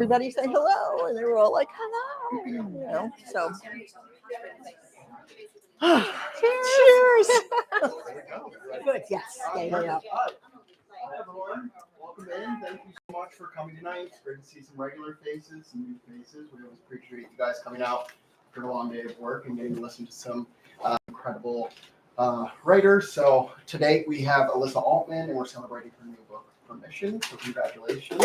everybody say hello, and they were all like, hello, so. Cheers. Good, yes. Yeah. Hi, everyone. Welcome in. Thank you so much for coming tonight. It's great to see some regular faces, some new faces. We always appreciate you guys coming out after a long day of work and getting to listen to some incredible writers. So today we have Elissa Altman, and we're celebrating her new book, Permission. So congratulations.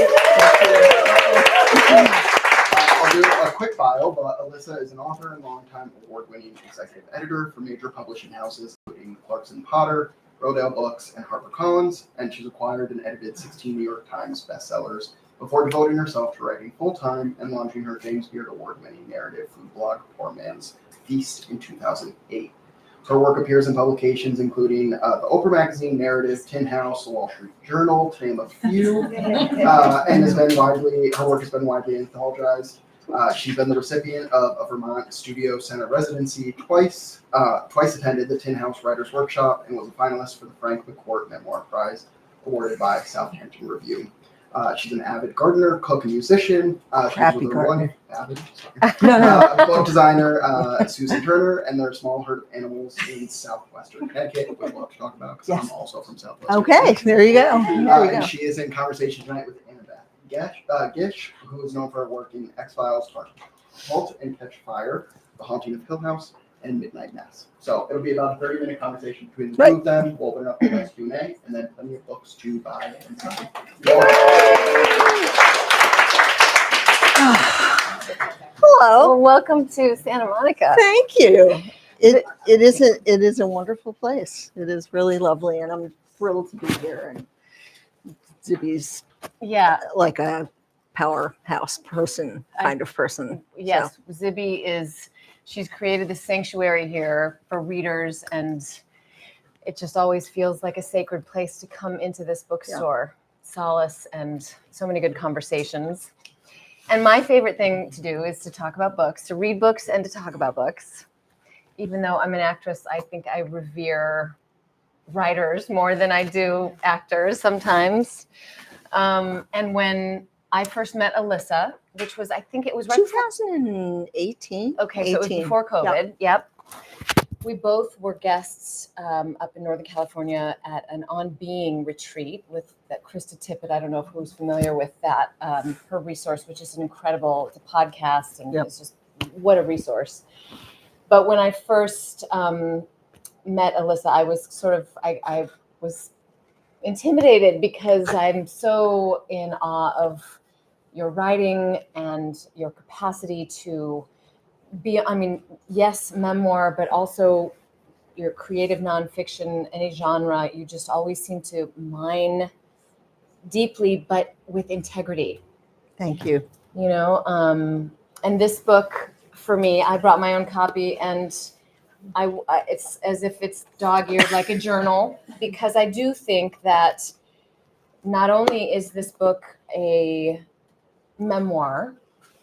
I'll do a quick bio, but Elissa is an author and longtime award-winning executive editor for major publishing houses, including Clarkson Potter, Rodale Books, and HarperCollins, and she's acquired and edited 16 New York Times bestsellers before devoting herself to writing full-time and launching her James Beard Award-winning narrative food blog, Poor Man's Feast, in 2008. Her work appears in publications including the Oprah Magazine, Narrative, Tin House, the Wall Street Journal, to name a few, and her work has been widely anthologized. She's been the recipient of a Vermont Studio Center residency twice attended the Tin House Writers Workshop, and was a finalist for the Frank McCourt Memoir Prize, awarded by Southampton Review. She's an avid gardener, cook, and musician. Happy gardener. Book designer, Susan Turner, and their small herd of animals in southwestern Connecticut, which we'll have to talk about because I'm also from southwestern Okay, there you go. And she is in conversation tonight with Annabeth Gish, who is known for her work in X-Files, Halt and Catch Fire, The Haunting of Hill House, and Midnight Mass. So it'll be about a 30-minute conversation between the two of them. We'll open it up for the Q&A, and then plenty of books to buy and sign. Hello. Well, welcome to Santa Monica. Thank you. It is a wonderful place. It is really lovely, and I'm thrilled to be here. And Zibby's like a powerhouse person, kind of person. Yes, so. Zibby she's created the sanctuary here for readers, and it just always feels like a sacred place to come into this bookstore. Solace and so many good conversations. And my favorite thing to do is to talk about books, to read books and to talk about books. Even though I'm an actress, I think I revere writers more than I do actors sometimes. And when I first met Elissa, which was, I think it was right 2018. Okay, so it was before COVID. Yep. We both were guests up in Northern California at an On Being retreat with that Krista Tippett. I don't know who's familiar with that, her resource, which is an incredible, it's a podcast, and it's just, what a resource. But when I first met Elissa, I was I was intimidated because I'm so in awe of your writing and your capacity to be, yes, memoir, but also your creative nonfiction, any genre. You just always seem to mine deeply, but with integrity. Thank you. And this book, for me, I brought my own copy, and it's as if it's dog-eared like a journal, because I do think that not only is this book a memoir,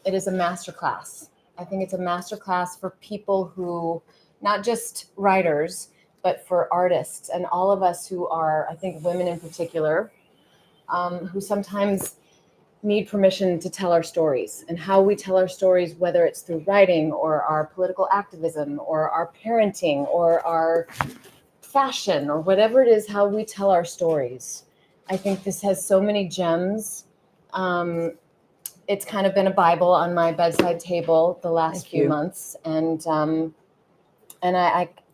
it is a masterclass. I think it's a masterclass for people who, not just writers, but for artists and all of us who are, I think women in particular, who sometimes need permission to tell our stories, and how we tell our stories, whether it's through writing or our political activism or our parenting or our fashion or whatever it is, how we tell our stories. I think this has so many gems. It's kind of been a Bible on my bedside table the last few months. And I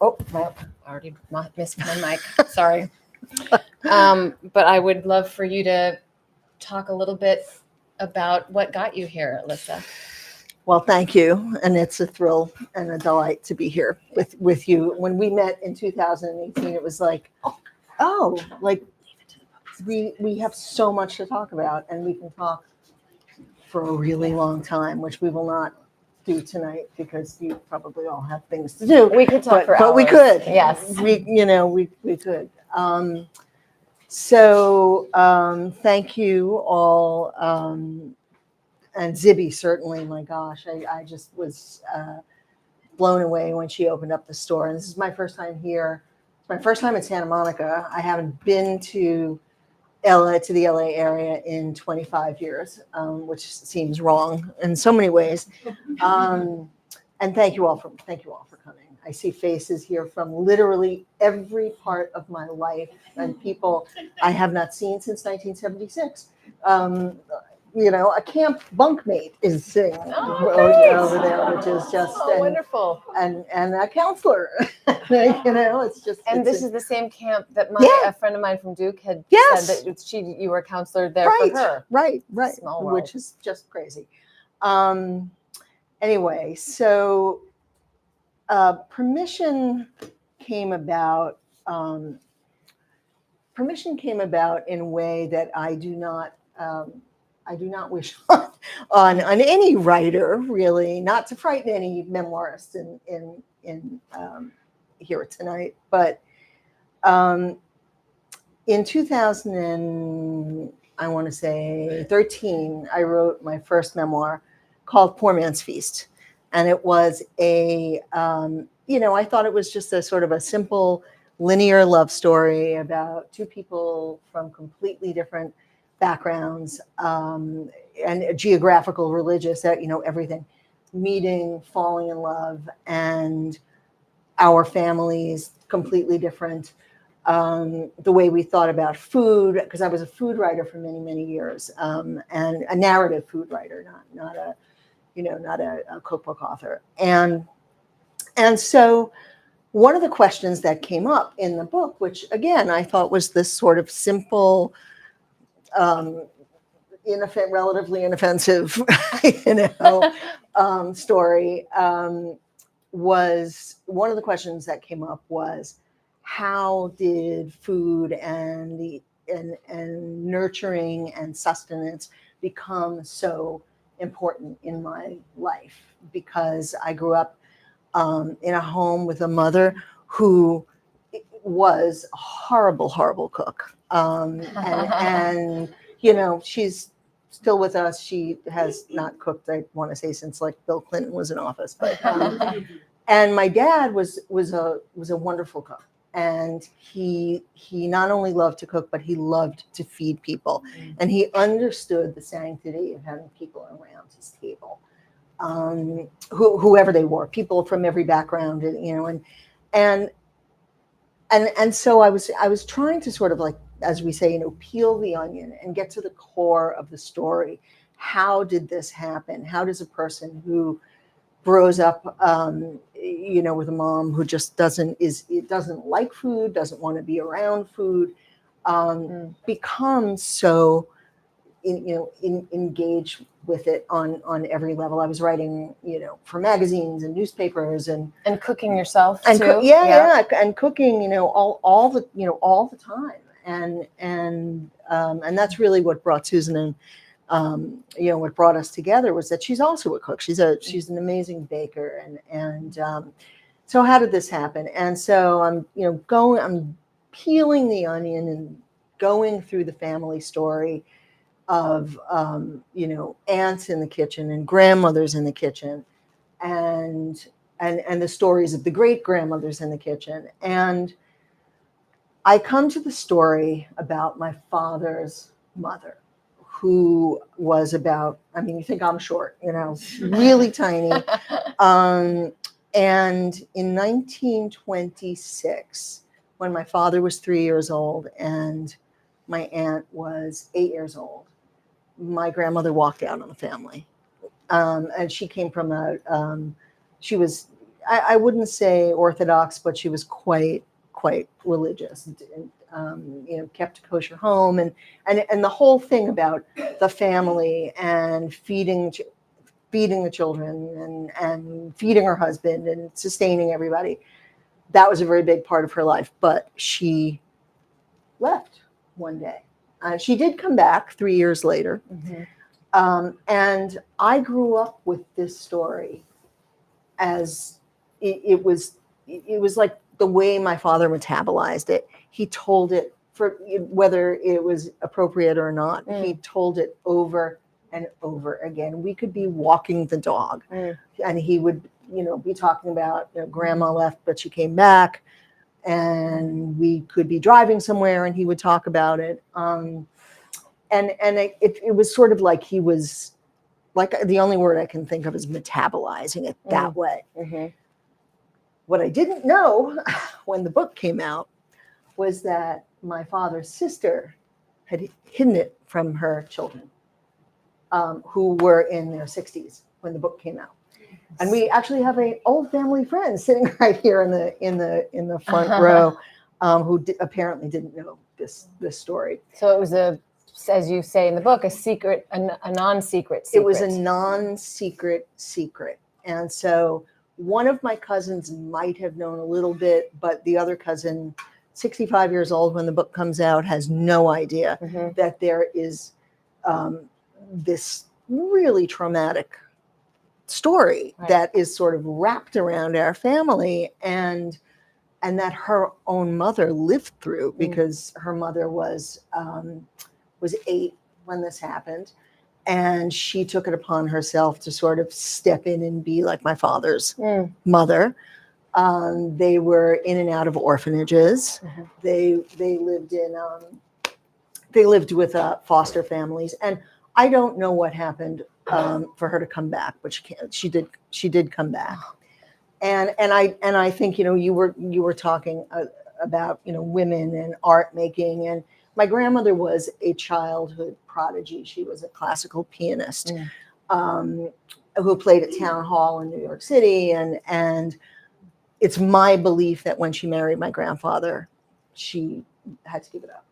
already missed my mic. Sorry. But I would love for you to talk a little bit about what got you here, Elissa. Well, thank you. And it's a thrill and a delight to be here with you. When we met in 2018, it was like, we have so much to talk about, and we can talk for a really long time, which we will not do tonight because you probably all have things to do. We could talk for hours. But we could. Yes. We could. So thank you all. And Zibby, certainly, my gosh, I just was blown away when she opened up the store. And this is my first time here. It's my first time in Santa Monica. I haven't been to to the LA area in 25 years, which seems wrong in so many ways. And thank you all for coming. I see faces here from literally every part of my life and people I have not seen since 1976. A camp bunkmate is sitting over there, which is just wonderful. And a counselor, it's just. And this is the same camp that a friend of mine from Duke had said that you were a counselor there for her. Right, Small world. Which is just crazy. Anyway, so permission came about. Permission came about in a way that I do not wish on any writer, really, not to frighten any memoirist in here tonight. But in 2013, I wrote my first memoir called Poor Man's Feast. And it was I thought it was just a sort of a simple linear love story about two people from completely different backgrounds and geographical, religious, everything, meeting, falling in love, and our families completely different. The way we thought about food, because I was a food writer for many, many years, and a narrative food writer, not a cookbook author. And so one of the questions that came up in the book, which again, I thought was this sort of simple, relatively inoffensive, story, was one of the questions that came up was, how did food and nurturing and sustenance become so important in my life? Because I grew up in a home with a mother who was a horrible, horrible cook. And she's still with us. She has not cooked, I want to say, since like Bill Clinton was in office. But and my dad was a wonderful cook. And he not only loved to cook, but he loved to feed people. And he understood the sanctity of having people around his table, whoever they were, people from every background, and so I was trying to sort of, like, as we say, peel the onion and get to the core of the story. How did this happen? How does a person who grows up, with a mom who just doesn't like food, doesn't want to be around food, become so engaged with it on every level? I was writing, for magazines and newspapers and cooking yourself and too. And cooking, all the time, and that's really what brought Susan and what brought us together was that she's also a cook. She's an amazing baker, and so how did this happen? And so I'm peeling the onion and going through the family story of aunts in the kitchen and grandmothers in the kitchen, and the stories of the great grandmothers in the kitchen. And I come to the story about my father's mother, who was about, you think I'm short, really tiny. And in 1926, when my father was 3 years old and my aunt was 8 years old, my grandmother walked out on the family. And she came from she was, I wouldn't say Orthodox, but she was quite religious, and kept a kosher home, and the whole thing about the family and feeding the children and feeding her husband and sustaining everybody, that was a very big part of her life. But she left one day. She did come back 3 years later. Mm-hmm. And I grew up with this story as it was like the way my father metabolized it. He told it, for whether it was appropriate or not, he told it over and over again. We could be walking the dog and he would, be talking about, grandma left, but she came back. And we could be driving somewhere and he would talk about it. And it was sort of like he was, like, the only word I can think of is metabolizing it that way. Mm-hmm. What I didn't know when the book came out was that my father's sister had hidden it from her children, who were in their 60s when the book came out. And we actually have an old family friend sitting right here in the front row, who apparently didn't know this story. So it was as you say in the book, a secret, a non-secret secret. It was a non-secret secret. And so one of my cousins might have known a little bit, but the other cousin, 65 years old when the book comes out, has no idea that there is this really traumatic story that is sort of wrapped around our family, and that her own mother lived through, because her mother was 8 when this happened, and she took it upon herself to sort of step in and be like my father's mother. They were in and out of orphanages. They lived with foster families, and I don't know what happened for her to come back, but she did come back. And I think, you were talking about, women and art making, and my grandmother was a childhood prodigy. She was a classical pianist who played at Town Hall in New York City, and it's my belief that when she married my grandfather, she had to give it up.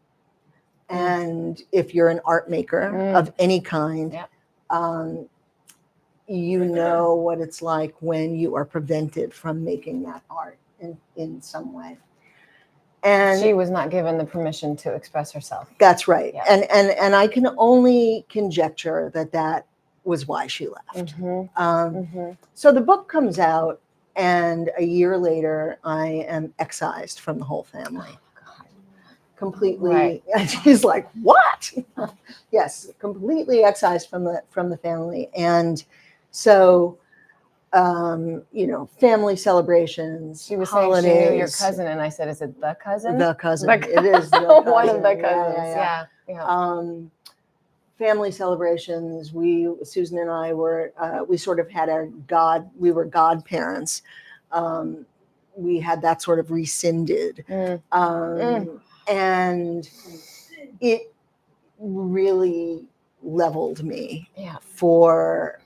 And if you're an art maker of any kind, you know what it's like when you are prevented from making that art in some way. And she was not given the permission to express herself. That's right. Yeah. And I can only conjecture that was why she left. So the book comes out, and a year later, I am excised from the whole family. Completely. Right. And she's like, what? Yes, completely excised from the family. And so, family celebrations, she was holidays. saying she knew your cousin, and I said, is it the cousin? The cousin. It is the cousin. One of the cousins. Yeah. Family celebrations. Susan and I were, we sort of had we were godparents. We had that sort of rescinded. And it really leveled me for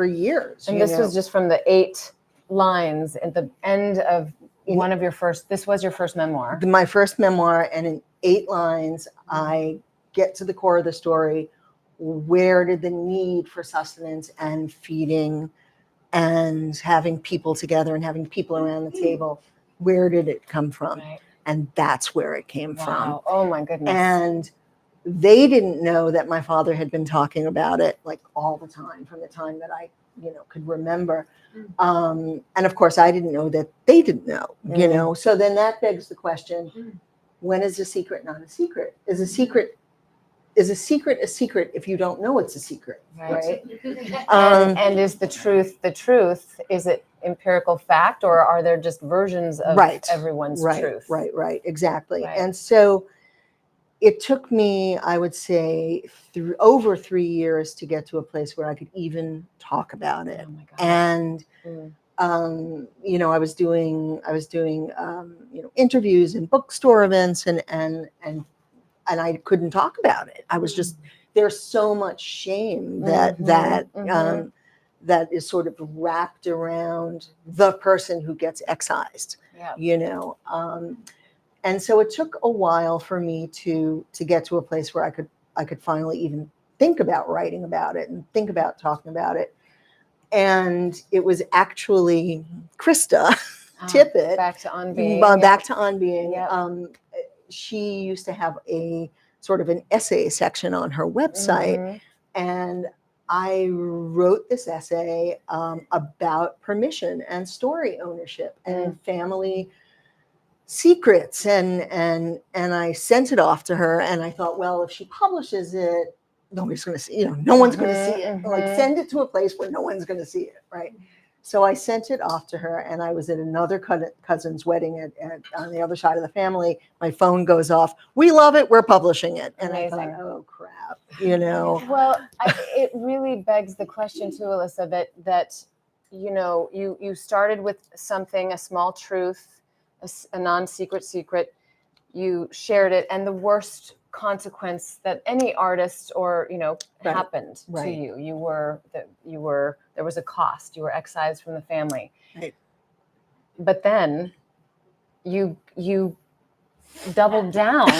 years. And this was just from the 8 lines at the end of one of your first, this was your first memoir. My first memoir, and in 8 lines, I get to the core of the story. Where did the need for sustenance and feeding and having people together and having people around the table, where did it come from? Right. And that's where it came from. Oh my goodness. And they didn't know that my father had been talking about it like all the time, from the time that I, could remember. And of course I didn't know that they didn't know, So then that begs the question, when is a secret not a secret? Is a secret a secret if you don't know it's a secret, right? And is the truth, is it empirical fact, or are there just versions of everyone's truth? Right, exactly. Right. And so it took me, I would say, over 3 years to get to a place where I could even talk about it. Oh my God. And I was doing interviews and bookstore events, and I couldn't talk about it. I was just, there's so much shame that is sort of wrapped around the person who gets excised. And so it took a while for me to get to a place where I could finally even think about writing about it and think about talking about it. And it was actually Krista Tippett. Back to On Being. Back to On Being. She used to have a sort of an essay section on her website. And I wrote this essay about permission and story ownership and family secrets, and I sent it off to her, and I thought, well, if she publishes it, nobody's going to see, no one's going to see it. Like, send it to a place where no one's going to see it, right? So I sent it off to her, and I was at another cousin's wedding on the other side of the family. My phone goes off. We love it. We're publishing it. And Amazing. I thought, oh crap, you know. Well, it really begs the question too, Elissa, that you know, you started with something, a small truth, a non-secret secret. You shared it, and the worst consequence that any artist or, you know, Right. happened to Right. you. There was a cost. You were excised from the family. Right. But then you doubled down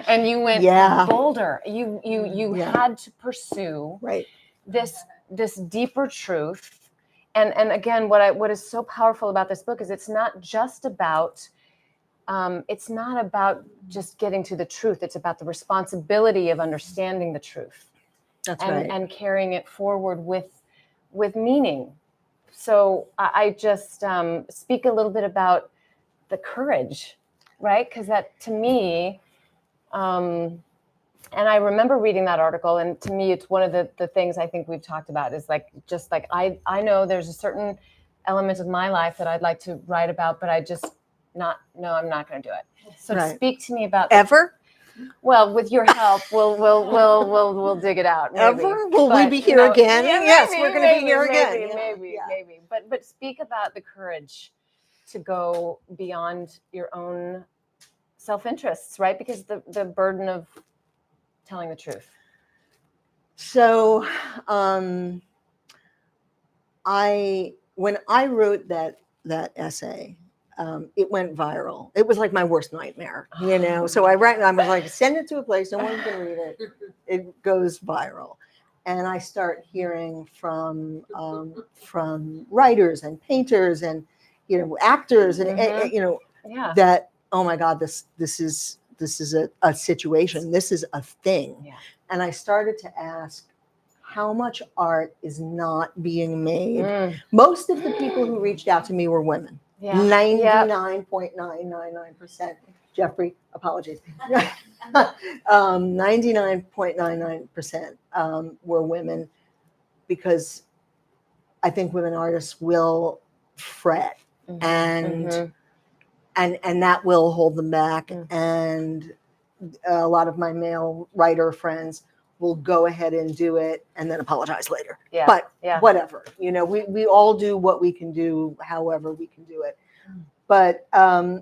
and you went bolder. You had to pursue this deeper truth. And again, what is so powerful about this book is it's not just about just getting to the truth. It's about the responsibility of understanding the truth. That's right. And carrying it forward with meaning. So I just speak a little bit about the courage, right? Because that, to me, and I remember reading that article, and to me, it's one of the things I think we've talked about is like, just like, I know there's a certain element of my life that I'd like to write about, but I'm not going to do it. So speak to me about Well, with your help, we'll dig it out. Maybe. Will we be here again? Yeah, yes, maybe, we're going to be here again. Maybe. But speak about the courage to go beyond your own self-interests, right? Because the burden of telling the truth. So, when I wrote that essay, it went viral. It was like my worst nightmare, you know. So I was like, send it to a place, no one's gonna read it. It goes viral, and I start hearing from writers and painters and, you know, actors and you know, that, oh my God, this is a situation. This is a thing. Yeah. And I started to ask, how much art is not being made? Most of the people who reached out to me were women. 99.999%. Jeffrey, apologies. 99.99% were women, because I think women artists will fret and that will hold them back. And a lot of my male writer friends will go ahead and do it and then apologize later. But whatever, you know, we all do what we can do, however we can do it. But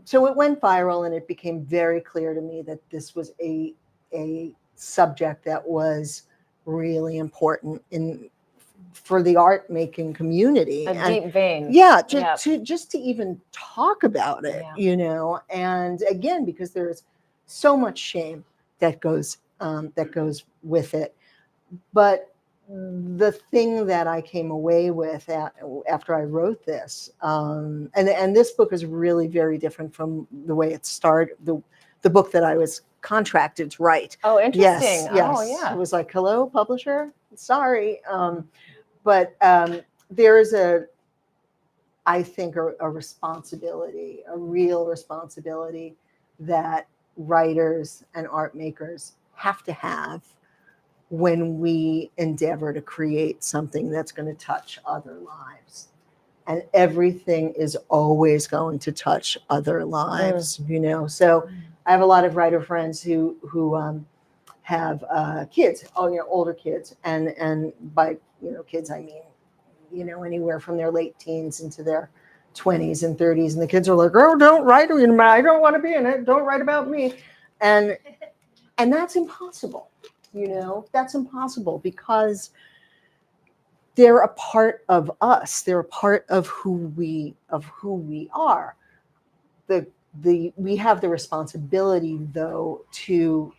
so it went viral, and it became very clear to me that this was a subject that was really important for the art making community. Deep vein. To even talk about it, you know, and again, because there's so much shame that goes with it. But the thing that I came away with after I wrote this, and this book is really very different from the way it started, the book that I was contracted to write. Oh, interesting. Yes. Oh, yeah. It was like, hello, publisher, sorry. But there is I think a responsibility, a real responsibility that writers and art makers have to have when we endeavor to create something that's going to touch other lives. And everything is always going to touch other lives, you know. So I have a lot of writer friends who have kids, older kids, and by kids I mean anywhere from their late teens into their 20s and 30s, and the kids are like, "Oh, don't write, I don't want to be in it. Don't write about me," and that's impossible. That's impossible, because they're a part of us. They're a part of who we are. We have the responsibility, though, to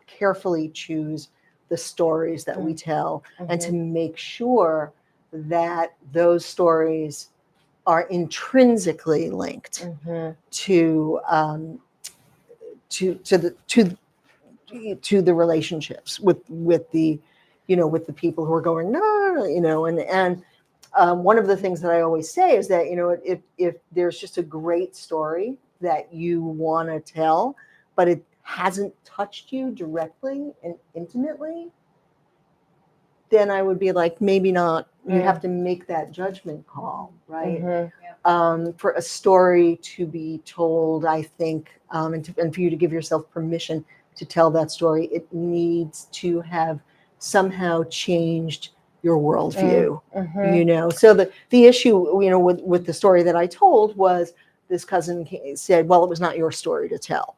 carefully choose the stories that we tell, and to make sure that those stories are intrinsically linked to the relationships with the people who are going, no, and one of the things that I always say is that if there's just a great story that you want to tell, but it hasn't touched you directly and intimately, then I would be like, maybe not You have to make that judgment call, right? Mm-hmm. For a story to be told, I think, and for you to give yourself permission to tell that story, it needs to have somehow changed your worldview. Mm-hmm. So the issue, with the story that I told was this cousin said, well, it was not your story to tell.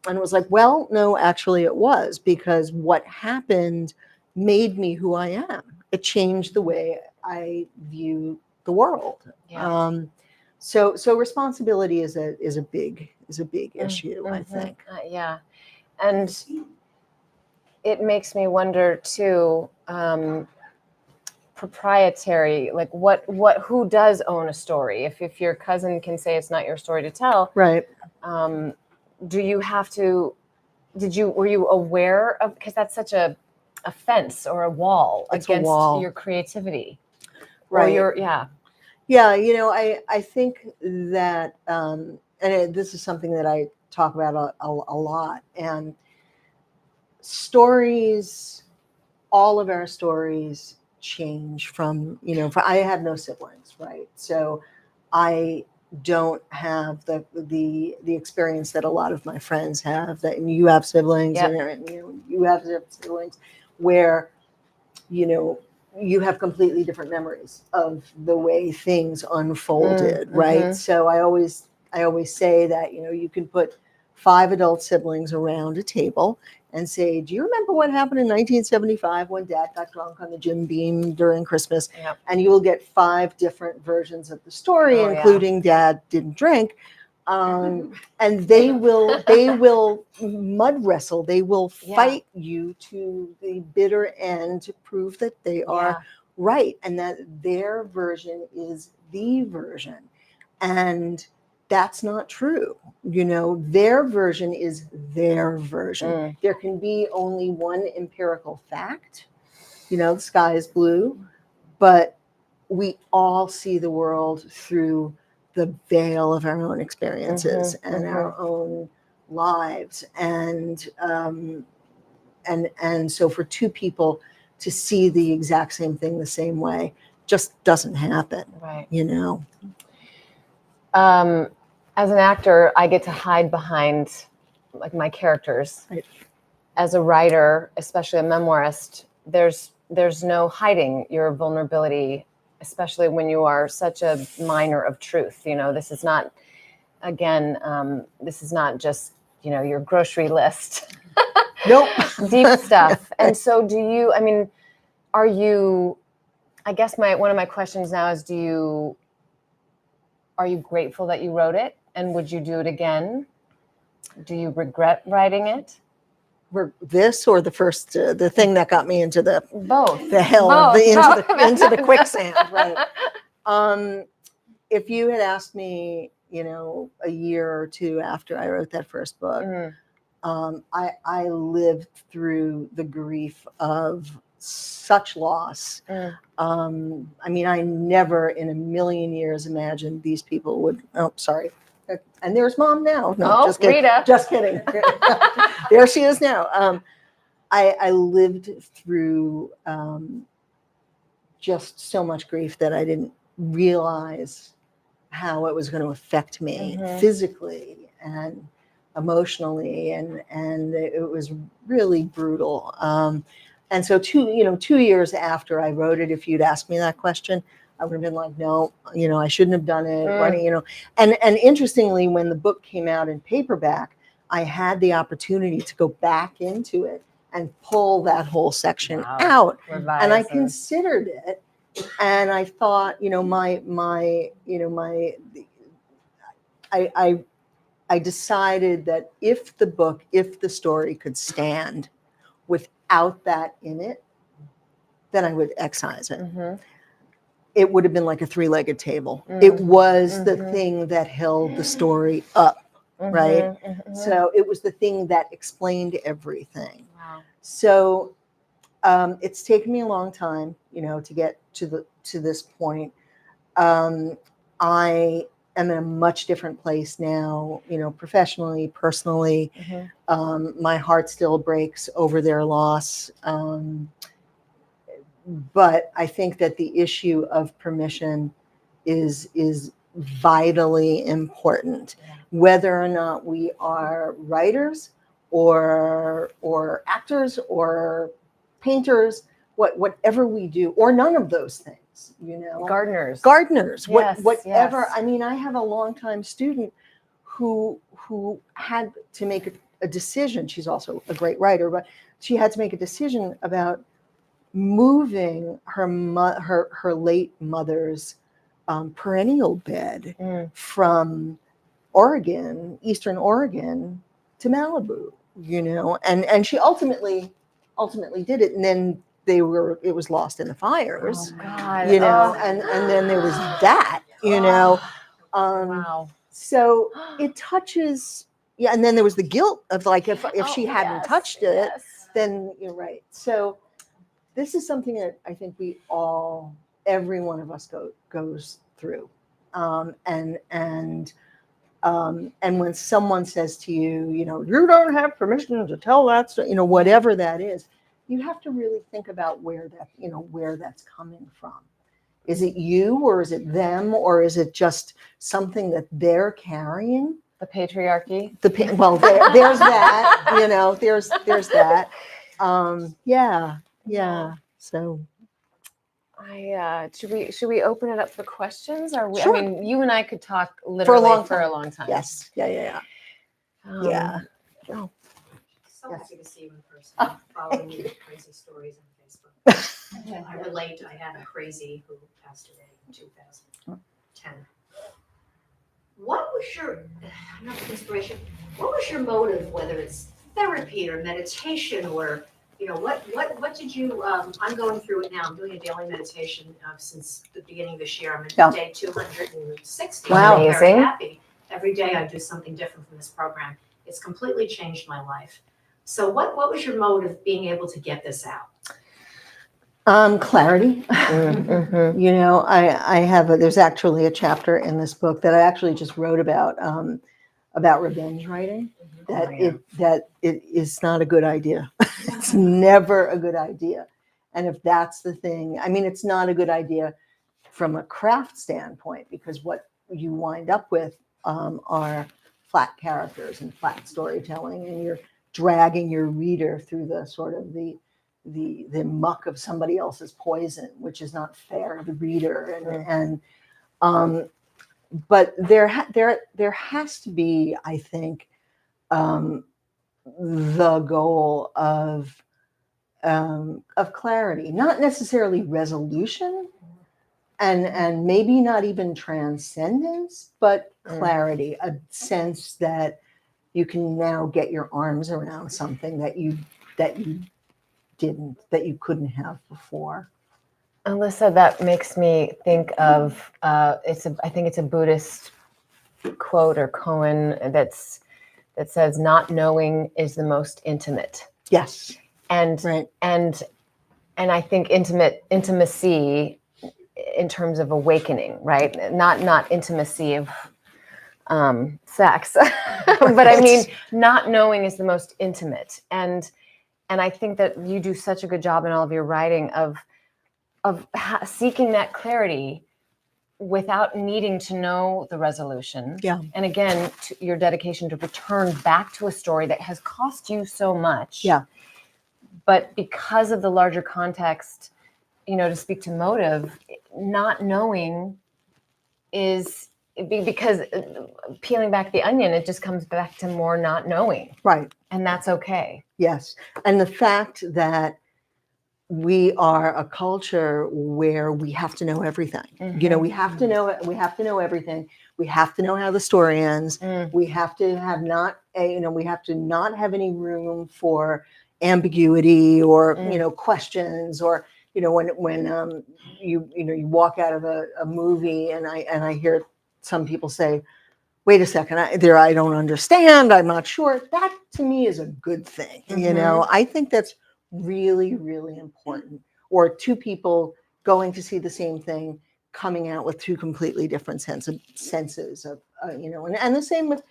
And it was like, well, no, actually it was, because what happened made me who I am. It changed the way I view the world. Yeah. So responsibility is a big issue, I think. Yeah. And it makes me wonder too, proprietary, like who does own a story? If your cousin can say it's not your story to tell, Right. Do you have to, were you aware of, because that's such a fence or a wall It's a against wall. your creativity. Right. Or your, yeah. Yeah, I think that, this is something that I talk about a lot. And stories, all of our stories change from, I have no siblings, right? So I don't have the experience that a lot of my friends have, that you have siblings. Yep. And you have siblings where, you have completely different memories of the way things unfolded, right? So I always say that, you can put 5 adult siblings around a table and say, do you remember what happened in 1975 when Dad got drunk on the Jim Beam during Christmas? Yep. And you will get 5 different versions of the story, including Dad didn't drink. And they will mud wrestle. They will fight you to the bitter end to prove that they are right, and that their version is the version. And that's not true. Their version is their version. There can be only one empirical fact. The sky is blue, but we all see the world through the veil of our own experiences and our own lives. And so for 2 people to see the exact same thing the same way just doesn't happen. Right. As an actor, I get to hide behind like my characters. Right. As a writer, especially a memoirist, there's no hiding your vulnerability, especially when you are such a miner of truth. This is not, again, this is not just, your grocery list. Nope. Deep stuff. And so are you, I guess one of my questions now is, are you grateful that you wrote it? And would you do it again? Do you regret writing it? This or the first, the thing that got me into both the hell, both. into the quicksand, right? If you had asked me, a year or 2 after I wrote that first book, I lived through the grief of such loss. I never in a million years imagined these people would. Oh, sorry. And there's Mom now. No, just kidding. Rita. Just kidding. There she is now. I lived through just so much grief that I didn't realize how it was going to affect me physically and emotionally, and it was really brutal. And so 2 years after I wrote it, if you'd asked me that question, I would have been like, no, I shouldn't have done it. And interestingly, when the book came out in paperback, I had the opportunity to go back into it and pull that whole section out. And I considered it, and I thought, I decided that if the story could stand without that in it, then I would excise it. It would have been like a 3-legged table. It was the thing that held the story up, right? So it was the thing that explained everything. Wow. So it's taken me a long time, to get to this point. I am in a much different place now, professionally, personally. My heart still breaks over their loss. but I think that the issue of permission is vitally important, whether or not we are writers or actors or painters, whatever we do, or none of those things, Gardeners. Yes, whatever. Yes. I mean, I have a longtime student who had to make a decision. She's also a great writer, but she had to make a decision about moving her late mother's perennial bed from Oregon, Eastern Oregon, to Malibu, and she ultimately did it, and then it was lost in the fires. Oh God. And then there was that, Wow. So it touches, and then there was the guilt of like, if she hadn't touched it, then you're right. So this is something that I think every one of us goes through. And when someone says to you, you don't have permission to tell that story, whatever that is, you have to really think about where that's coming from. Is it you, or is it them, or is it just something that they're carrying? The patriarchy. Well, there's that. There's that. Yeah. So, should we open it up for questions? Or Sure. I mean, you and I could talk literally for a long time. Yes. Yeah. Yeah. So Yes. happy to see you in person. Following your crazy stories on Facebook. I relate. I had a crazy who passed away in 2010. What was your inspiration? What was your motive? Whether it's therapy or meditation, or what did you? I'm going through it now. I'm doing a daily meditation since the beginning of this year. I'm in day 260. Wow. I'm very Amazing. happy. Every day I do something different from this program. It's completely changed my life. So what was your motive being able to get this out? Clarity. Mm-hmm. I have there's actually a chapter in this book that I actually just wrote about revenge writing. That it is not a good idea. It's never a good idea. And if that's the thing, I mean, it's not a good idea from a craft standpoint, because what you wind up with are flat characters and flat storytelling, and you're dragging your reader through the sort of the muck of somebody else's poison, which is not fair to the reader. But there has to be, I think, the goal of clarity, not necessarily resolution, and maybe not even transcendence, but clarity, a sense that you can now get your arms around something that you couldn't have before. Elissa, that makes me think of I think it's a Buddhist quote or koan that says, "Not knowing is the most intimate." Yes. And right. And I think intimacy in terms of awakening, right? Not intimacy of sex, but I mean, not knowing is the most intimate. And I think that you do such a good job in all of your writing of seeking that clarity without needing to know the resolution. Yeah. And again, your dedication to return back to a story that has cost you so much. Yeah. But because of the larger context, to speak to motive, not knowing is because peeling back the onion, it just comes back to more not knowing. Right. And that's okay. Yes. And the fact that we are a culture where we have to know everything. Mm-hmm. We have to know everything. We have to know how the story ends. We have to we have to not have any room for ambiguity or questions, or when you walk out of a movie and I hear some people say, wait a second, I don't understand, I'm not sure. That to me is a good thing. I think that's really, really important. Or two people going to see the same thing, coming out with two completely different senses of, and the same with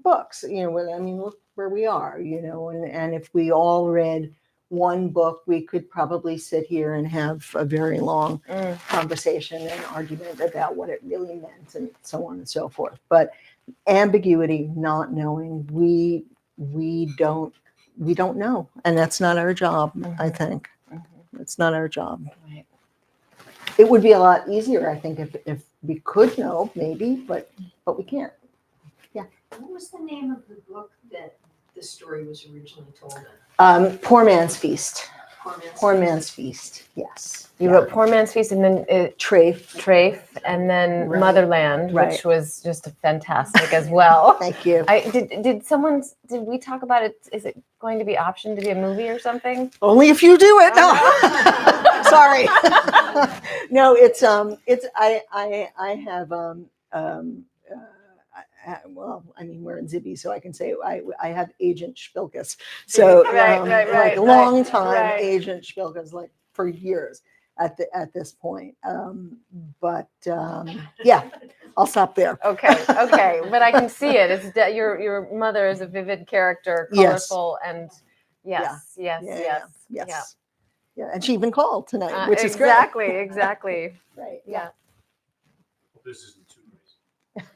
books. Look where we are, and if we all read one book, we could probably sit here and have a very long conversation and argument about what it really meant and so on and so forth. But ambiguity, not knowing, we don't know, and that's not our job. I think it's not our job. Right. It would be a lot easier, I think, if we could know, maybe, but we can't. What was the name of the book that the story was originally told in? Poor Man's Feast. Poor Man's Poor Man's Feast. Yes. You wrote Poor Man's Feast and then Trafe and then Right. Motherland, Right. which was just fantastic as well. Thank you. Did we talk about it? Is it going to be optioned to be a movie or something? Only if you do it. No. Sorry. No, it's I have well, I mean, we're in Zibby, so I can say I have Agent Spilkus. So like long time Agent Spilkus, like for years at this point. Yeah, I'll stop there. Okay, but I can see it. It's your mother is a vivid character, colorful, and yes. Yeah, and she even called tonight, which is great. Exactly. Right. Yeah. Well, this isn't too crazy.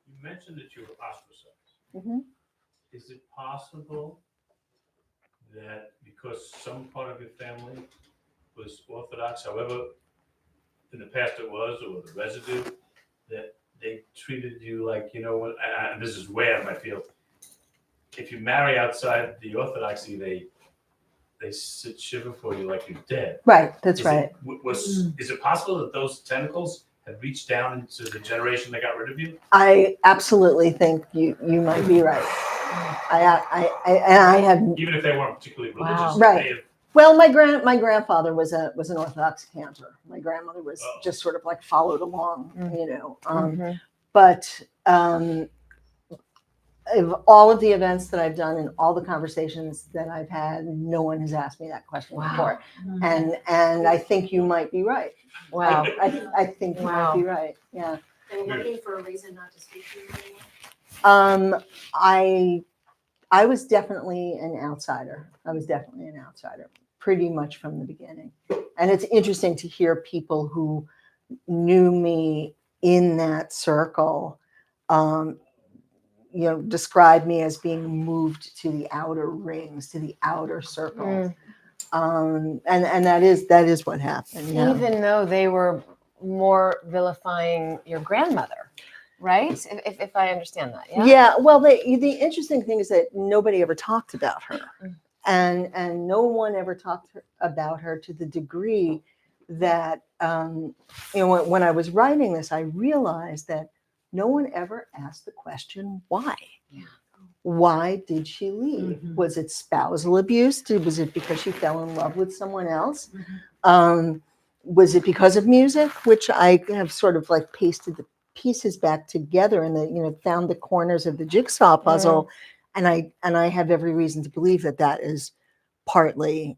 You mentioned that you were ostracized. Mhm. Is it possible that because some part of your family was Orthodox, however, in the past it was, or the residue, that they treated you like, you know what, and this is way out of my field. If you marry outside the Orthodoxy, they sit shiver for you like you're dead. Right. That's right. Is it possible that those tentacles had reached down into the generation that got rid of you? I absolutely think you might be right. I have, Even if they weren't particularly religious, Wow. Right. they have, well, my grandfather was an Orthodox cantor. My grandmother was just sort of like followed along, you know. But of all of the events that I've done and all the conversations that I've had, no one has asked me that question before. And I think you might be right. Wow. I think you might be right. Yeah. They were looking for a reason not to speak to you anymore? I was definitely an outsider. Pretty much from the beginning. And it's interesting to hear people who knew me in that circle, describe me as being moved to the outer rings, to the outer circles. And that is what happened. Yeah. Even though they were more vilifying your grandmother, right? If I understand that. Yeah. Well, the interesting thing is that nobody ever talked about her, and no one ever talked about her to the degree that when I was writing this, I realized that no one ever asked the question why. Yeah. Why did she leave? Was it spousal abuse? Was it because she fell in love with someone else? Was it because of music, which I have sort of like pasted the pieces back together and found the corners of the jigsaw puzzle, and I have every reason to believe that is partly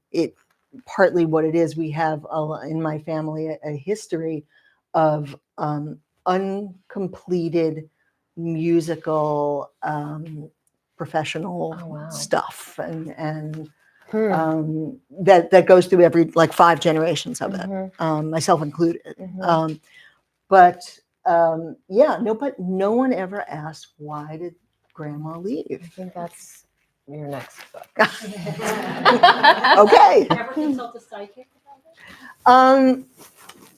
what it is. We have in my family a history of uncompleted musical professional stuff, and that goes through every like 5 generations of it, myself included. But no one ever asked, why did Grandma leave? I think that's your next book. Okay. Ever consult a psychic about it?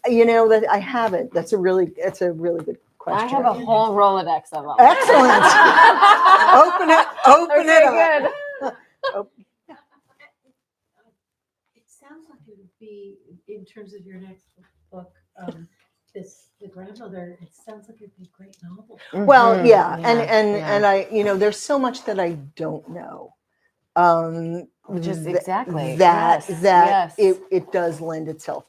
That I haven't. It's a really good question. I have a whole Rolodex of them. Excellent. Open it up. Good. It sounds like it would be, in terms of your next book, the grandmother, it sounds like it'd be a great novel. Well, and I, there's so much that I don't know. Just exactly that yes. It does lend itself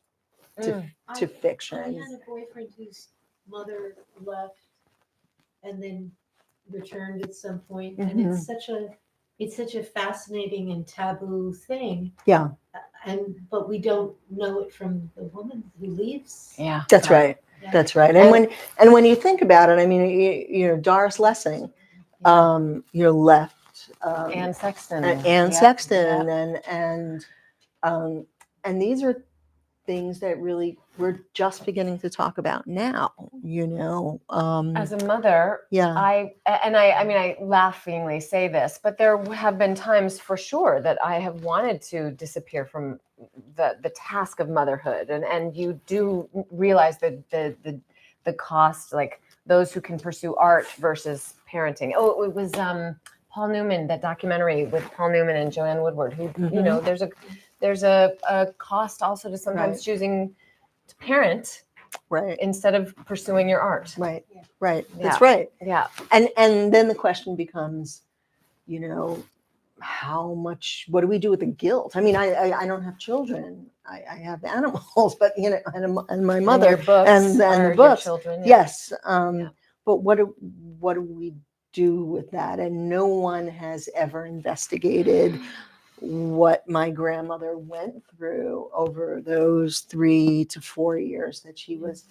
to fiction. I had a boyfriend whose mother left and then returned at some point, and it's such a fascinating and taboo thing. Yeah. But we don't know it from the woman who leaves. Yeah. That's right. Yeah. That's right. And when you think about it, I mean, Doris Lessing, left Anne Sexton. Anne Yep, Sexton, yep. and these are things that really we're just beginning to talk about now. As a mother, yeah, I mean, I laughingly say this, but there have been times for sure that I have wanted to disappear from the task of motherhood, and you do realize the cost, like those who can pursue art versus parenting. Oh, it was Paul Newman, that documentary with Paul Newman and Joanne Woodward, who there's a cost also to sometimes Right. choosing to parent right, instead of pursuing your art. right, Yeah. right. Yeah. That's right. Yeah. And then the question becomes, how much? What do we do with the guilt? I mean, I don't have children. I have animals, but and my mother And your books and are the books. your children. Yeah. Yes. Yeah. But what do we do with that? And no one has ever investigated what my grandmother went through over those 3 to 4 years that she was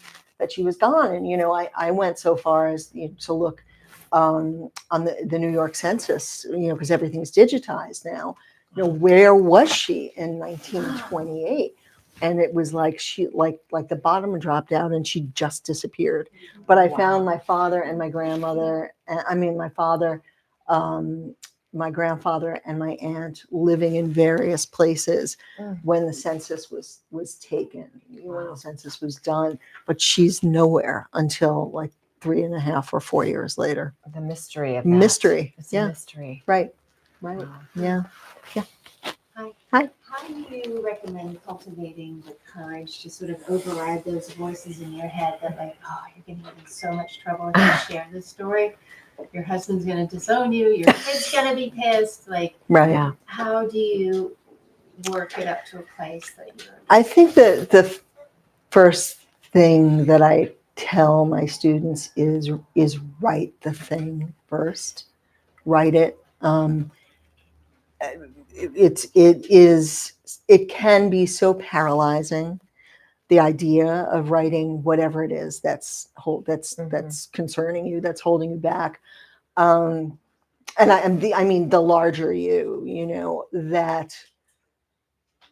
gone. And I went so far as to look on the New York census, because everything's digitized now. Where was she in 1928? And it was like she like the bottom dropped out and she just disappeared. But I found my father and my grandmother. I mean, my father, my grandfather, and my aunt living in various places when the census was taken, when the census was done. But she's nowhere until like 3.5 or 4 years later. The mystery of that. Mystery. It's Yeah. a mystery. Right. Wow. Yeah. How do you recommend cultivating the courage to sort of override those voices in your head that like, oh, you're going to get in so much trouble if you share this story. Your husband's going to disown you. Your kid's going to be pissed. Like, Right. Yeah. how do you work it up to a place that you're... I think that the first thing that I tell my students is write the thing first. Write it. It can be so paralyzing, the idea of writing whatever it is that's concerning you, that's holding you back. And I mean the larger that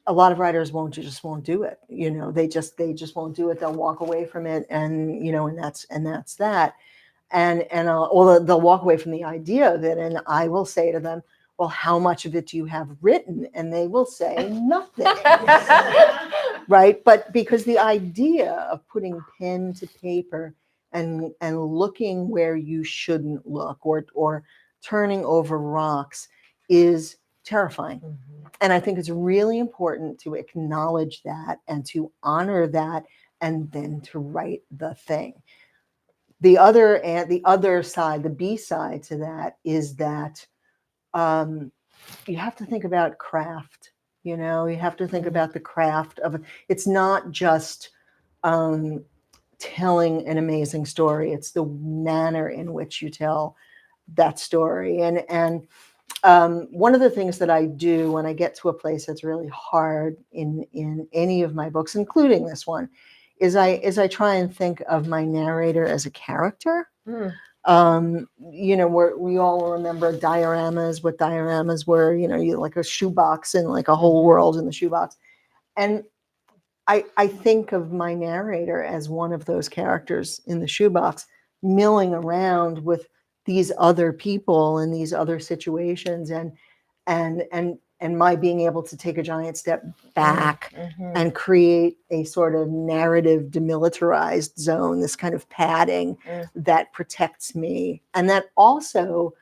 a lot of writers just won't do it. They just won't do it. They'll walk away from it, and that's that. And or they'll walk away from the idea of it, and I will say to them, well, how much of it do you have written? And they will say nothing. Right? But because the idea of putting pen to paper and looking where you shouldn't look, or turning over rocks, is terrifying. And I think it's really important to acknowledge that and to honor that, and then to write the thing. The other side, the B side to that, is that you have to think about craft. You have to think about the craft of it. It's not just telling an amazing story. It's the manner in which you tell that story. And one of the things that I do when I get to a place that's really hard in any of my books, including this one, is I try and think of my narrator as a character. We all remember dioramas, what dioramas were. You like a shoebox and like a whole world in the shoebox. And I think of my narrator as one of those characters in the shoebox, milling around with these other people and these other situations, and my being able to take a giant step back and create a sort of narrative demilitarized zone, this kind of padding that protects me, and that also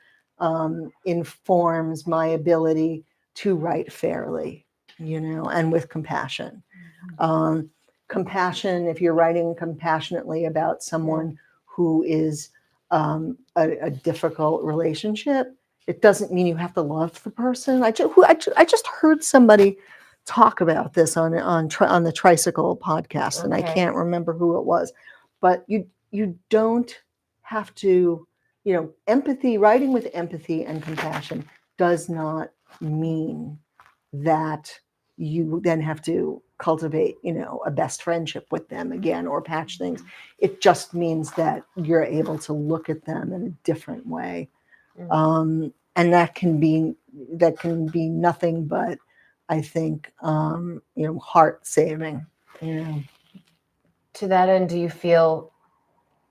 informs my ability to write fairly, and with compassion. Compassion, if you're writing compassionately about someone who is a difficult relationship, it doesn't mean you have to love the person. I just heard somebody talk about this on the Tricycle podcast, and I can't remember who it was, but you don't have to, empathy. Writing with empathy and compassion does not mean that you then have to cultivate, a best friendship with them again, or patch things. It just means that you're able to look at them in a different way. and that can be nothing but, I think, heart saving. To that end, do you feel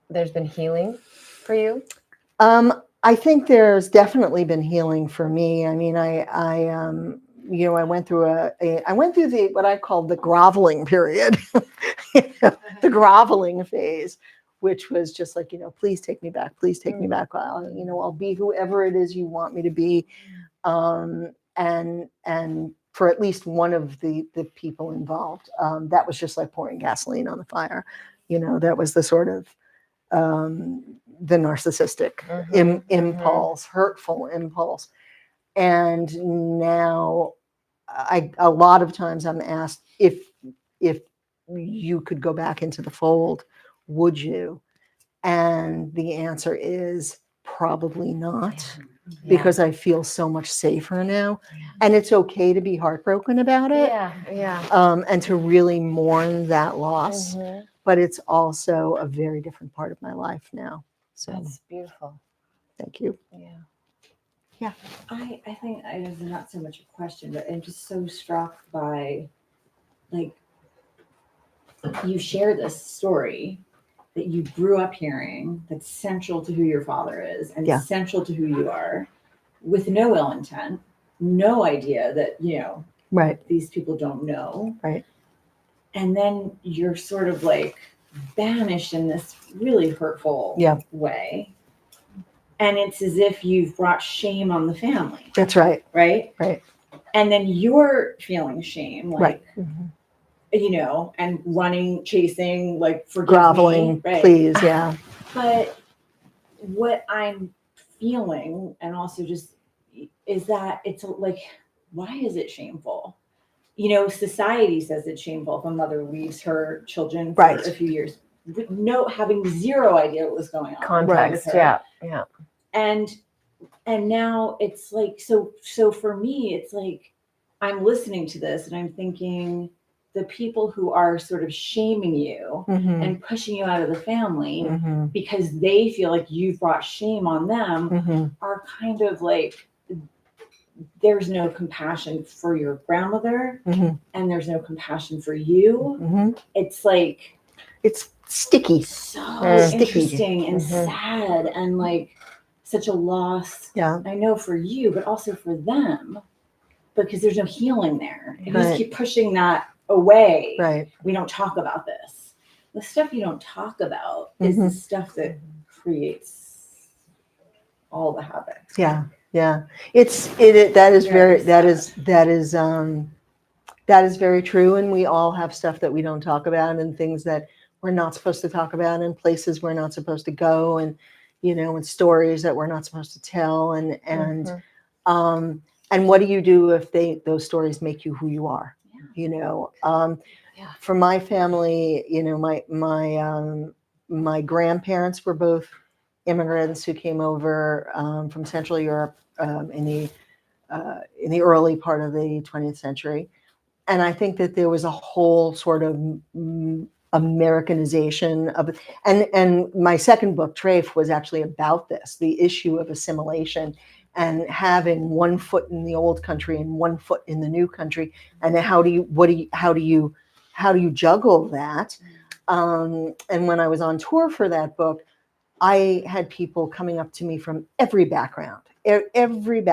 there's been healing for you? I think there's definitely been healing for me. I mean, I went through the what I call the groveling period, the groveling phase, which was just like, please take me back, please take me back. I'll be whoever it is you want me to be, and for at least one of the people involved, that was just like pouring gasoline on the fire. That was the sort of the narcissistic impulse, hurtful impulse. And now a lot of times I'm asked if you could go back into the fold, would you? And the answer is probably not, because I feel so much safer now. And it's okay to be heartbroken about it. And to really mourn that loss. But it's also a very different part of my life now. So That's beautiful. Thank you. Yeah. I think it's not so much a question, but I'm just so struck by, like, you share this story that you grew up hearing that's central to who your father is and central to who you are, with no ill intent, no idea that, Right. these people don't know. Right. And then you're sort of like banished in this really hurtful way. And it's as if you've brought shame on the family. That's right. Right? Right. And then you're feeling shame, like, right. And running, chasing, like, forgive Groveling, me, right? please, But what I'm feeling, and also just, is that it's like, why is it shameful? Society says it's shameful if a mother leaves her children for a few years, having zero idea what was going on. Context, with her. Yeah. And now it's like, so for me, it's like, I'm listening to this and I'm thinking, the people who are sort of shaming you and pushing you out of the family because they feel like you've brought shame on them are kind of like, there's no compassion for your grandmother and there's no compassion for you. It's like, it's sticky. So sticky. Interesting and sad and like such a loss. I know for you, but also for them, because there's no healing there. You just keep pushing that away. Right. We don't talk about this. The stuff you don't talk about is the stuff that creates all the havoc. Yeah. That is very true. And we all have stuff that we don't talk about, and things that we're not supposed to talk about, and places we're not supposed to go, and and stories that we're not supposed to tell, and what do you do if those stories make you who you are? For my family, my grandparents were both immigrants who came over from Central Europe in the early part of the 20th century. And I think that there was a whole sort of Americanization of, and my second book, Trafe, was actually about this, the issue of assimilation and having one foot in the old country and one foot in the new country. And how do you juggle that? And when I was on tour for that book, I had people coming up to me from every background, every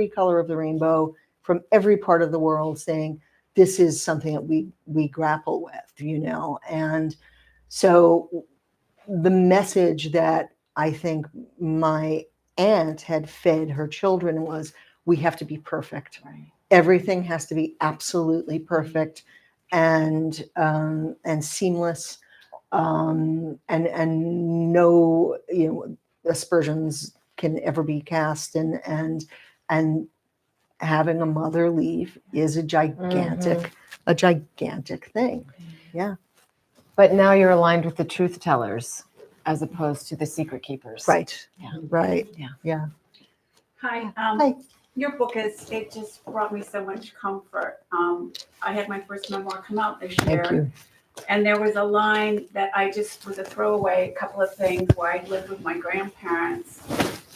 color of the rainbow, from every part of the world, saying, this is something that we grapple with, And so the message that I think my aunt had fed her children was, we have to be perfect. Right. Everything has to be absolutely perfect and seamless. And no, aspersions can ever be cast, and having a mother leave is a gigantic thing. Yeah. But now you're aligned with the truth tellers as opposed to the secret keepers. Right. Yeah. Right. Yeah. Hi. Hi. Your book it just brought me so much comfort. I had my first memoir come out this year. Thank you. And there was a line that I just was a throwaway, a couple of things where I lived with my grandparents,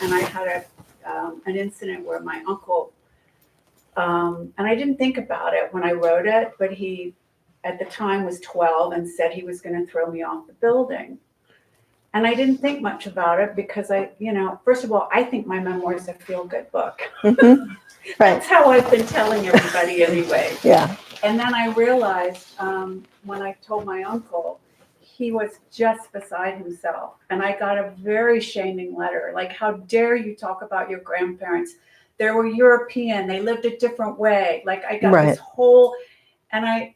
and I had an incident where my uncle, and I didn't think about it when I wrote it, but he at the time was 12 and said he was going to throw me off the building. And I didn't think much about it because first of all, I think my memoir is a feel-good book. Mm-hmm. Right. That's how I've been telling everybody anyway. Yeah. And then I realized when I told my uncle, he was just beside himself. And I got a very shaming letter. Like, how dare you talk about your grandparents? They were European. They lived a different way. Like, I got this whole, and I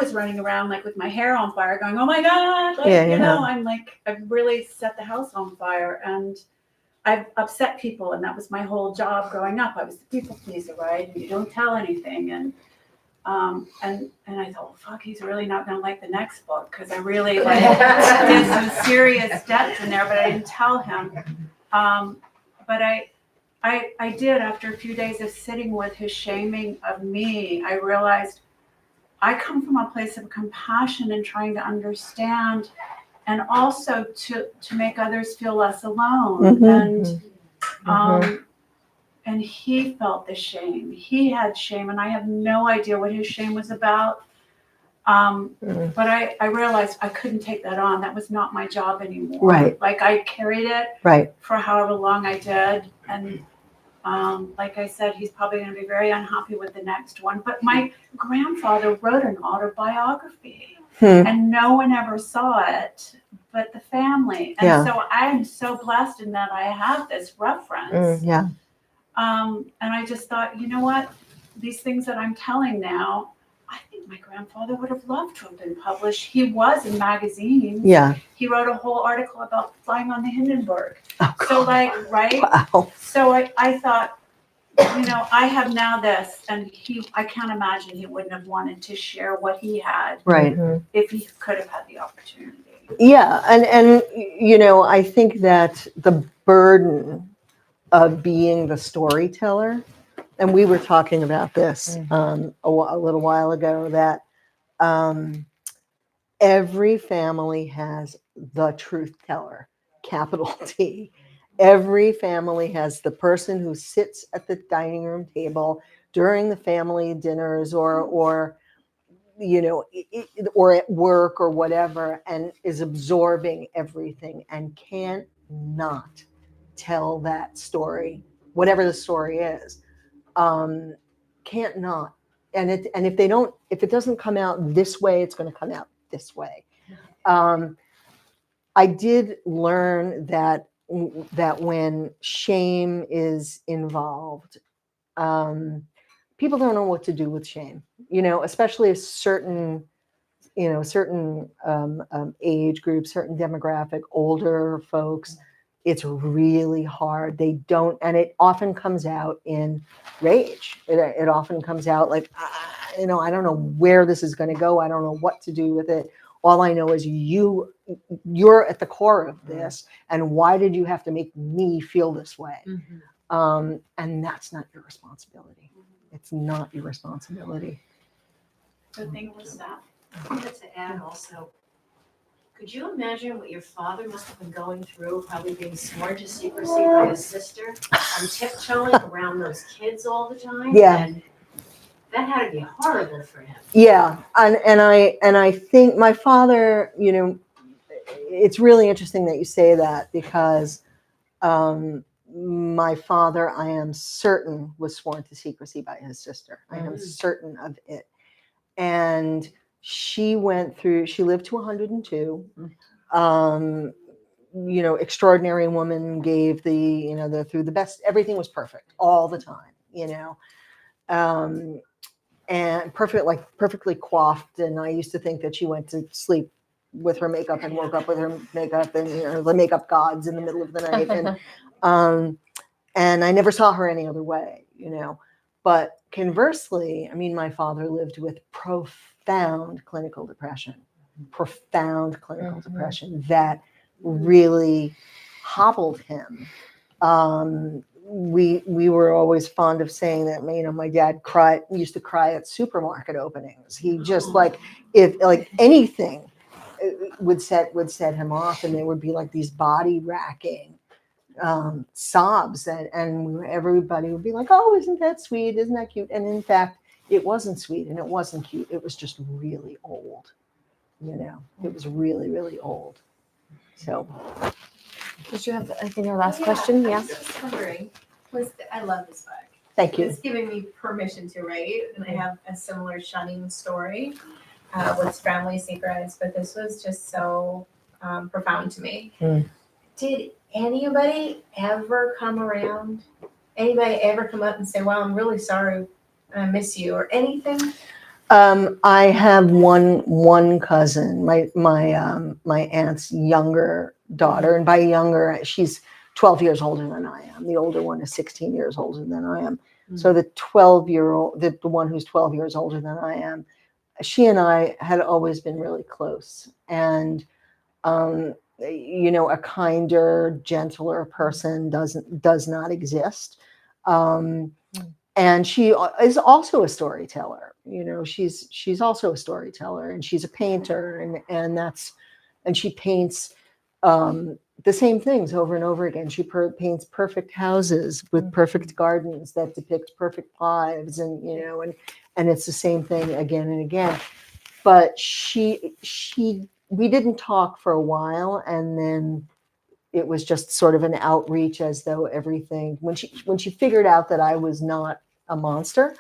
was running around like with my hair on fire going, oh my God. Like, I'm like, I've really set the house on fire. And I've upset people. And that was my whole job growing up. I was the people pleaser, right? You don't tell anything. And I thought, well, fuck, he's really not going to like the next book because I really did some serious steps in there, but I didn't tell him. But I did, after a few days of sitting with his shaming of me, I realized I come from a place of compassion and trying to understand, and also to make others feel less alone. And he felt the shame. He had shame, and I have no idea what his shame was about. But I realized I couldn't take that on. That was not my job anymore. Right. Like, I carried it for however long I did. And like I said, he's probably going to be very unhappy with the next one. But my grandfather wrote an autobiography, and no one ever saw it but the family. And so I'm so blessed in that I have this reference. And I just thought, you know what? These things that I'm telling now, I think my grandfather would have loved to have been published. He was in magazines. He wrote a whole article about flying on the Hindenburg. So right? Wow. So I thought, I have now this, and I can't imagine he wouldn't have wanted to share what he had if he could have had the opportunity. Yeah. And I think that the burden of being the storyteller, and we were talking about this a little while ago, that every family has the truth teller, capital T. Every family has the person who sits at the dining room table during the family dinners or at work or whatever, and is absorbing everything and can't not tell that story, whatever the story is. Can't not. And if it doesn't come out this way, it's going to come out this way. I did learn that when shame is involved, people don't know what to do with shame, especially a certain age group, certain demographic, older folks. It's really hard. They don't, and it often comes out in rage. It often comes out like, I don't know where this is going to go. I don't know what to do with it. All I know is you're at the core of this, and why did you have to make me feel this way? And that's not your responsibility. It's not your responsibility. The thing was that I wanted to add also, could you imagine what your father must have been going through, probably being sworn to secrecy by his sister and tiptoeing around those kids all the time? And that had to be horrible for him. And I think my father, it's really interesting that you say that, because my father, I am certain, was sworn to secrecy by his sister. I am certain of it. And she lived to 102. Extraordinary woman, gave through the best, everything was perfect all the time, and perfectly coiffed. And I used to think that she went to sleep with her makeup and woke up with her makeup, and the makeup gods in the middle of the night. And I never saw her any other way, But conversely, my father lived with profound clinical depression that really hobbled him. We were always fond of saying that, my dad used to cry at supermarket openings. He just if anything would set him off, and there would be these body racking sobs, and everybody would be like, "Oh, isn't that sweet? Isn't that cute?" And in fact, it wasn't sweet and it wasn't cute. It was just really old. It was really, really old. So, Did you have, I think, our last question? I Yeah. was just wondering, I love this book. thank you. It's giving me permission to write, and I have a similar shunning story with family secrets, but this was just so profound to me. Did anybody ever come around? Anybody ever come up and say, "Wow, I'm really sorry, I miss you," or anything? I have one cousin, my aunt's younger daughter, and by younger, she's 12 years older than I am. The older one is 16 years older than I am. So the 12-year-old, the one who's 12 years older than I am, she and I had always been really close. And a kinder, gentler person does not exist. And she is also a storyteller. She's also a storyteller, and she's a painter, and she paints the same things over and over again. She paints perfect houses with perfect gardens that depict perfect lives, and it's the same thing again and again. But we didn't talk for a while, and then it was just sort of an outreach, as though everything, when she figured out that I was not a monster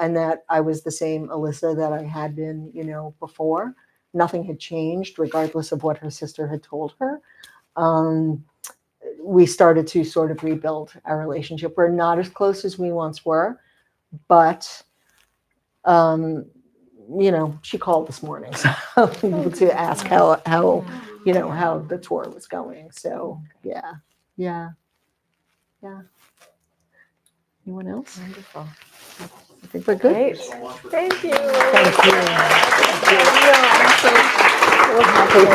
and that I was the same Elissa that I had been, before, nothing had changed regardless of what her sister had told her. We started to sort of rebuild our relationship. We're not as close as we once were, but she called this morning to ask how the tour was going. So yeah. Anyone else? Wonderful. I think we're good. Great. Thank you. Thank you. So happy to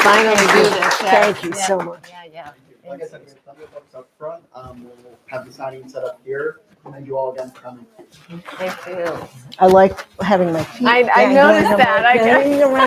Finally do this. Yeah. Thank you so much. Yeah. Like I said, we have plenty of books up front. We'll have the signing set up here. Thank you all again for coming. Thank you. I like having my feet. I dangling noticed above that. getting around.